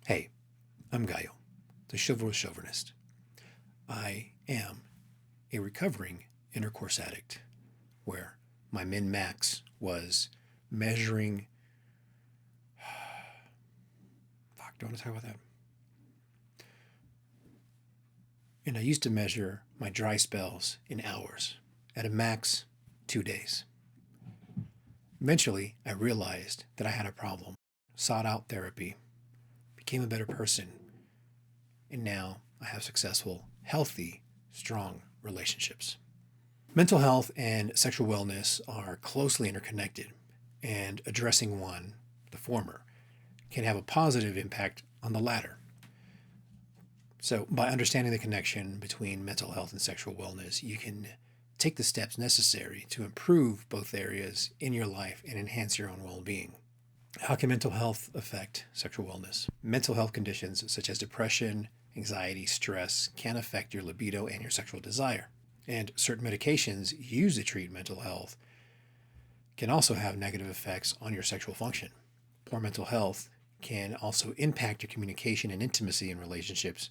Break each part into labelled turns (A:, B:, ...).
A: Hey, I'm Gaio, the chivalrous chauvinist. I am a recovering intercourse addict where my min-max was measuring... Fuck, do I want to talk about that? And I used to measure my dry spells in hours, at a max 2 days. Eventually, I realized that I had a problem, sought out therapy, became a better person, and now I have successful, healthy, strong relationships. Mental health and sexual wellness are closely interconnected, and addressing one, the former, can have a positive impact on the latter. So, by understanding the connection between mental health and sexual wellness, you can take the steps necessary to improve both areas in your life and enhance your own well-being. How can mental health affect sexual wellness? Mental health conditions such as depression, anxiety, stress can affect your libido and your sexual desire. And certain medications used to treat mental health can also have negative effects on your sexual function. Poor mental health can also impact your communication and intimacy in relationships,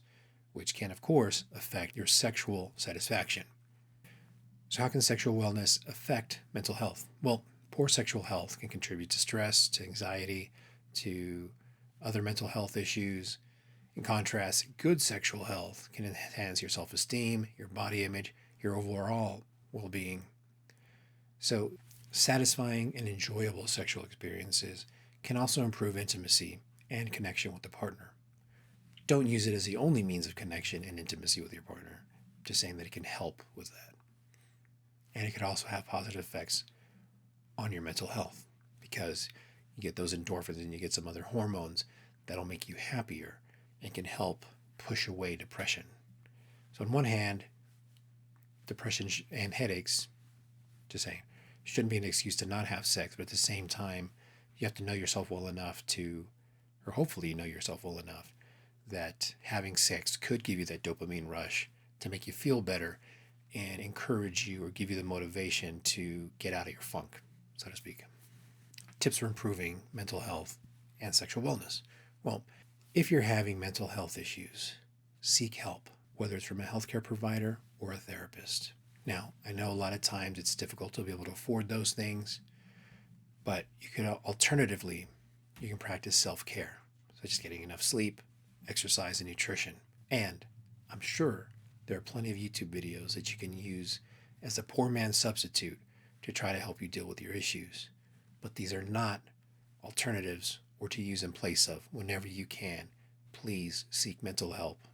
A: which can, of course, affect your sexual satisfaction. So how can sexual wellness affect mental health? Well, poor sexual health can contribute to stress, to anxiety, to other mental health issues. In contrast, good sexual health can enhance your self-esteem, your body image, your overall well-being. So, satisfying and enjoyable sexual experiences can also improve intimacy and connection with the partner. Don't use it as the only means of connection and intimacy with your partner. Just saying that it can help with that. And it could also have positive effects on your mental health because you get those endorphins and you get some other hormones that'll make you happier and can help push away depression. So on one hand, depression and headaches, just saying, shouldn't be an excuse to not have sex, but at the same time, you have to know yourself well enough to, or hopefully you know yourself well enough, that having sex could give you that dopamine rush to make you feel better and encourage you or give you the motivation to get out of your funk, so to speak. Tips for improving mental health and sexual wellness. Well, if you're having mental health issues, seek help, whether it's from a healthcare provider or a therapist. Now, I know a lot of times it's difficult to be able to afford those things, but you can alternatively, you can practice self-care, such as getting enough sleep, exercise, and nutrition. And I'm sure there are plenty of YouTube videos that you can use as a poor man's substitute to try to help you deal with your issues. But these are not alternatives or to use in place of. Whenever you can, please seek mental help.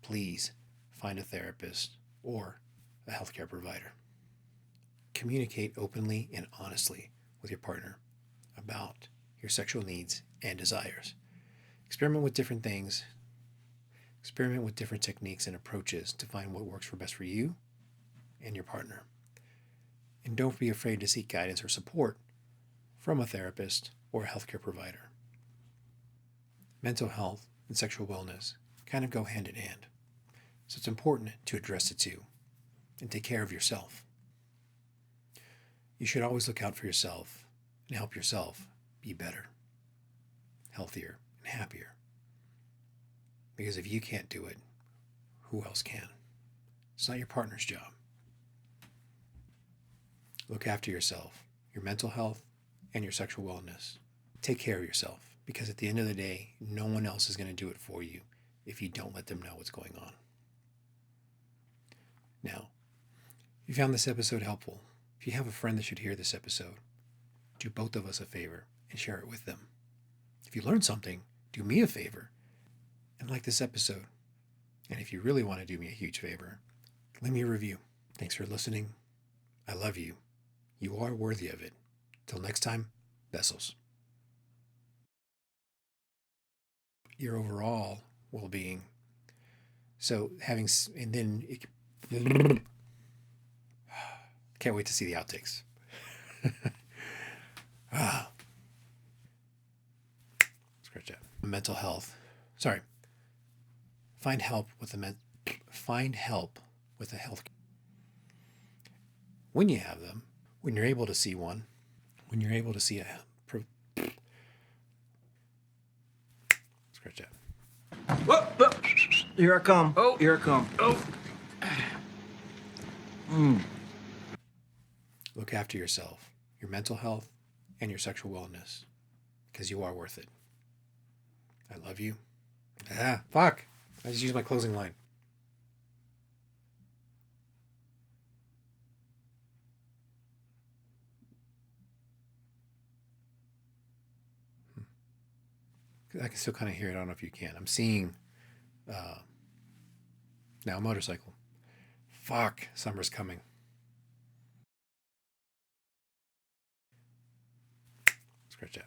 A: Please find a therapist or a healthcare provider. Communicate openly and honestly with your partner about your sexual needs and desires. Experiment with different things. Experiment with different techniques and approaches to find what works best for you and your partner. And don't be afraid to seek guidance or support from a therapist or a healthcare provider. Mental health and sexual wellness kind of go hand in hand. So it's important to address the two and take care of yourself. You should always look out for yourself and help yourself be better, healthier, and happier. Because if you can't do it, who else can? It's not your partner's job. Look after yourself, your mental health, and your sexual wellness. Take care of yourself, because at the end of the day, no one else is going to do it for you if you don't let them know what's going on. Now, if you found this episode helpful, if you have a friend that should hear this episode, do both of us a favor and share it with them. If you learned something, do me a favor and like this episode. And if you really want to do me a huge favor, leave me a review. Thanks for listening. I love you. You are worthy of it. Till next time, Vessels. Your overall well-being. So and then can't wait to see the outtakes. Scratch that. Mental health. Sorry. Find help with a health. When you have them, when you're able to see one, when you're able to see Scratch that.
B: Whoa, whoa. Here I come.
C: Oh.
B: Here I come.
C: Oh.
A: Look after yourself, your mental health, and your sexual wellness, because you are worth it. I love you. Ah, fuck. I just used my closing line. I can still kind of hear it. I don't know if you can. I'm seeing now a motorcycle. Fuck, summer's coming. Scratch that.